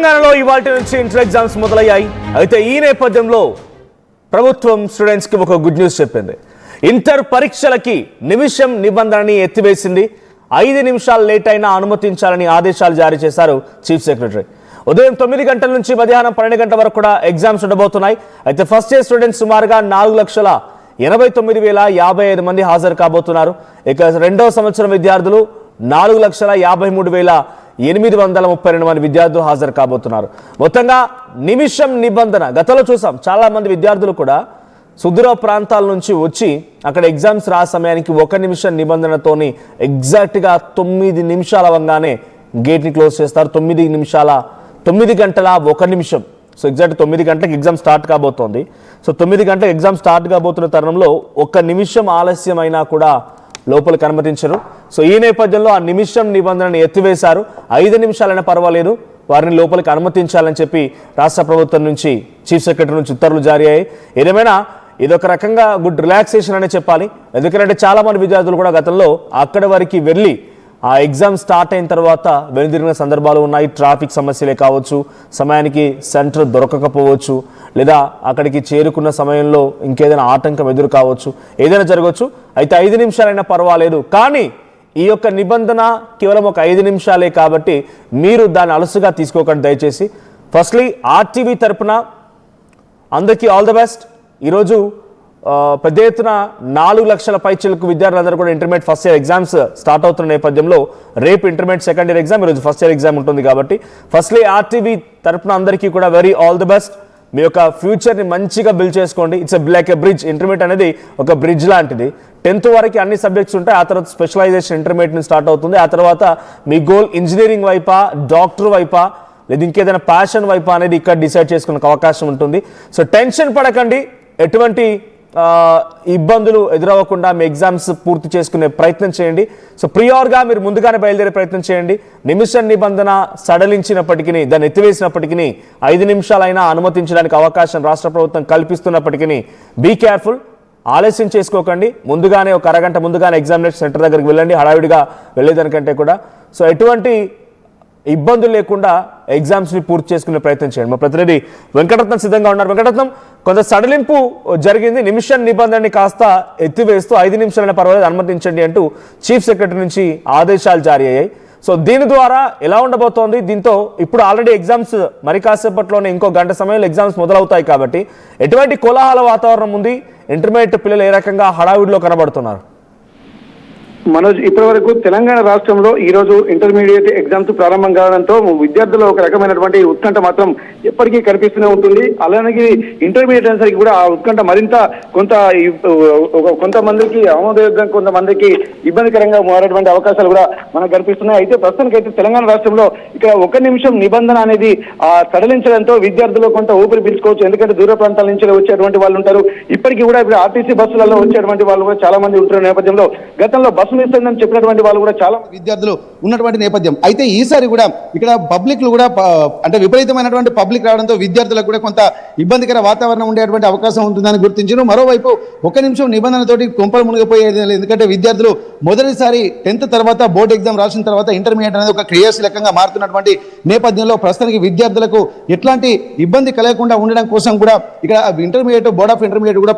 తెలంగాణలో ఇవాల్టి నుంచి ఇంటర్ ఎగ్జామ్స్ మొదలయ్యాయి. అయితే ఈ నేపథ్యంలో ప్రభుత్వం స్టూడెంట్స్ కి ఒక గుడ్ న్యూస్ చెప్పింది. ఇంటర్ పరీక్షలకి నిమిషం నిబంధనని ఎత్తివేసింది. 5 నిమిషాలు లేట్ అయినా అనుమతించాలని ఆదేశాలు జారీ చేశారు చీఫ్ సెక్రటరీ. ఉదయం 9 గంటల నుంచి మధ్యాహ్నం 12 గంటల వరకు కూడా ఎగ్జామ్స్ ఉండబోతున్నాయి. అయితే ఫస్ట్ ఇయర్ స్టూడెంట్స్ సుమారుగా 4,89,055 మంది హాజరు కాబోతున్నారు. ఇక రెండవ సంవత్సరం విద్యార్థులు 4,53,832 మంది విద్యార్థులు హాజరు కాబోతున్నారు. మొత్తంగా నిమిషం నిబంధన గతంలో చూసాం. చాలా మంది విద్యార్థులు కూడా సుదూర ప్రాంతాల నుంచి వచ్చి అక్కడ ఎగ్జామ్స్ రా సమయానికి 1 నిమిషం నిబంధనతోని ఎగ్జాక్ట్గా 9 నిమిషాల అవ్వగానే గేట్ని క్లోజ్ చేస్తారు. 9 గంటల 1 నిమిషం. సో ఎగ్జాక్ట్ 9 గంటలకు ఎగ్జామ్ స్టార్ట్ కాబోతోంది. సో 9 గంటలకు ఎగ్జామ్ స్టార్ట్ కాబోతున్న తరుణంలో 1 నిమిషం ఆలస్యం అయినా కూడా లోపలికి అనుమతించరు. సో ఈ నేపథ్యంలో ఆ నిమిషం నిబంధనను ఎత్తివేశారు. 5 నిమిషాలైనా పర్వాలేదు, వారిని లోపలికి అనుమతించాలని చెప్పి రాష్ట్ర ప్రభుత్వం నుంచి చీఫ్ సెక్రటరీ నుంచి ఉత్తర్వులు జారీ అయ్యాయి. ఏదేమైనా ఇదొక రకంగా గుడ్ రిలాక్సేషన్ అనే చెప్పాలి. ఎందుకంటే చాలా మంది విద్యార్థులు కూడా గతంలో అక్కడి వరకు వెళ్ళి ఆ ఎగ్జామ్ స్టార్ట్ అయిన తర్వాత వెనుదిరిగిన సందర్భాలు ఉన్నాయి. ట్రాఫిక్ సమస్యలే కావచ్చు, సమయానికి సెంటర్ దొరకకపోవచ్చు, లేదా అక్కడికి చేరుకున్న సమయంలో ఇంకేదైనా ఆటంకం ఎదురు కావచ్చు, ఏదైనా జరగవచ్చు. అయితే 5 నిమిషాలైనా పర్వాలేదు, కానీ ఈ యొక్క నిబంధన కేవలం ఒక 5 నిమిషాలే కాబట్టి మీరు దాన్ని అలసుగా తీసుకోకండి దయచేసి. ఫస్ట్లీ ఆర్టీవీ తరపున అందరికీ ఆల్ ద బెస్ట్. ఈరోజు పెద్ద ఎత్తున 4 లక్షల పైచిలకు విద్యార్థులందరూ కూడా intermediate first year exams start అవుతున్న నేపథ్యంలో రేపు ఇంటర్మీడియట్ సెకండ్ ఇయర్ ఎగ్జామ్, ఈరోజు ఫస్ట్ ఇయర్ ఎగ్జామ్ ఉంటుంది కాబట్టి ఫస్ట్లీ ఆర్టీవీ తరపున అందరికీ కూడా వెరీ ఆల్ ది బెస్ట్. మీ యొక్క ఫ్యూచర్ని మంచిగా బిల్డ్ చేసుకోండి. It's like a bridge. Intermediate అనేది ఒక బ్రిడ్జ్ లాంటిది. 10th వరకు అన్ని సబ్జెక్ట్స్ ఉంటాయి. ఆ తర్వాత స్పెషలైజేషన్ ఇంటర్మీడియట్ నుంచి స్టార్ట్ అవుతుంది. ఆ తర్వాత మీ గోల్ ఇంజనీరింగ్ వైపా, డాక్టర్ వైపా, లేదా ఇంకేదైనా ప్యాషన్ వైపా అనేది ఇక్కడ డిసైడ్ చేసుకునే అవకాశం ఉంటుంది. సో టెన్షన్ పడకండి, ఎటువంటి ఇబ్బందులు ఎదురవ్వకుండా మీ ఎగ్జామ్స్ పూర్తి చేసుకునే ప్రయత్నం చేయండి. సో ప్రియార్గా మీరు ముందుగానే బయలుదేరే ప్రయత్నం చేయండి. నిమిష నిబంధన సడలించినప్పటికీ, దాన్ని ఎత్తివేసినప్పటికీ 5 నిమిషాలైనా అనుమతించడానికి అవకాశం రాష్ట్ర ప్రభుత్వం కల్పిస్తున్నప్పటికీ బీ కేర్ఫుల్. ఆలస్యం చేసుకోకండి. ముందుగానే ఒక అరగంట ముందుగానే ఎగ్జామినేషన్ సెంటర్ దగ్గరికి వెళ్ళండి, హడావిడిగా వెళ్ళేదానికంటే కూడా. సో ఎటువంటి ఇబ్బందులు లేకుండా ఎగ్జామ్స్ని పూర్తి చేసుకునే ప్రయత్నం చేయండి. మా ప్రతినిధి వెంకటరత్నం సిద్ధంగా ఉన్నారు. వెంకటరత్నం, కొంత సడలింపు జరిగింది. నిమిషం నిబంధనని కాస్త ఎత్తివేస్తూ 5 నిమిషాలైనా పర్వాలేదు అనుమతించండి అంటూ చీఫ్ సెక్రటరీ నుంచి ఆదేశాలు జారీ అయ్యాయి. సో దీని ద్వారా ఎలా ఉండబోతోంది? దీంతో ఇప్పుడు ఆల్రెడీ ఎగ్జామ్స్ మరి కాసేపట్లోనే ఇంకో గంట సమయంలో ఎగ్జామ్స్ మొదలవుతాయి కాబట్టి ఎటువంటి కోలాహల వాతావరణం ఉంది? ఇంటర్మీడియట్ పిల్లలు ఏ రకంగా హడావిడిలో కనబడుతున్నారు? మనోజ్, ఇప్పటి వరకు తెలంగాణ రాష్ట్రంలో ఈ రోజు ఇంటర్మీడియట్ ఎగ్జామ్స్ ప్రారంభం కావడంతో విద్యార్థులు ఒక రకమైనటువంటి ఉత్కంఠ మాత్రం ఎప్పటికీ కనిపిస్తూనే ఉంటుంది. అలాగే ఇంటర్మీడియట్ అనేసరికి కూడా ఆ ఉత్కంఠ మరింత కొంతమందికి ఆమోదయోగ్యం, కొంతమందికి ఇబ్బందికరంగా మారేటువంటి అవకాశాలు కూడా మనకు కనిపిస్తున్నాయి. అయితే ప్రస్తుతానికైతే తెలంగాణ రాష్ట్రంలో ఇక్కడ 1 నిమిషం నిబంధన అనేది సడలించడంతో విద్యార్థులు కొంత ఊపిరి పీల్చుకోవచ్చు. ఎందుకంటే దూర ప్రాంతాల నుంచి వచ్చేటువంటి వాళ్ళు ఉంటారు. ఇప్పటికీ కూడా ఇప్పుడు ఆర్టీసీ బస్సులలో వచ్చేటువంటి వాళ్ళు కూడా చాలా మంది ఉంటున్న నేపథ్యంలో గతంలో ఇస్తుందని చెప్పినటువంటి వాళ్ళు కూడా చాలా విద్యార్థులు ఉన్నటువంటి నేపథ్యం. అయితే ఈసారి కూడా ఇక్కడ పబ్లిక్ కూడా అంటే విపరీతమైనటువంటి పబ్లిక్ రావడంతో విద్యార్థులకు కూడా కొంత ఇబ్బందికర వాతావరణం ఉండేటువంటి అవకాశం ఉంటుందని గుర్తించారు. మరోవైపు 1 నిమిషం నిబంధనతోటి కొంపలు మునిగిపోయేది. ఎందుకంటే విద్యార్థులు మొదటిసారి 10th తర్వాత బోర్డు ఎగ్జామ్ రాసిన తర్వాత ఇంటర్మీడియట్ అనేది ఒక క్రియాశీలకంగా మారుతున్నటువంటి నేపథ్యంలో ప్రస్తుతానికి విద్యార్థులకు ఎట్లాంటి ఇబ్బంది కలగకుండా ఉండడం కోసం కూడా ఇక్కడ ఇంటర్మీడియట్ బోర్డ్ ఆఫ్ ఇంటర్మీడియట్ కూడా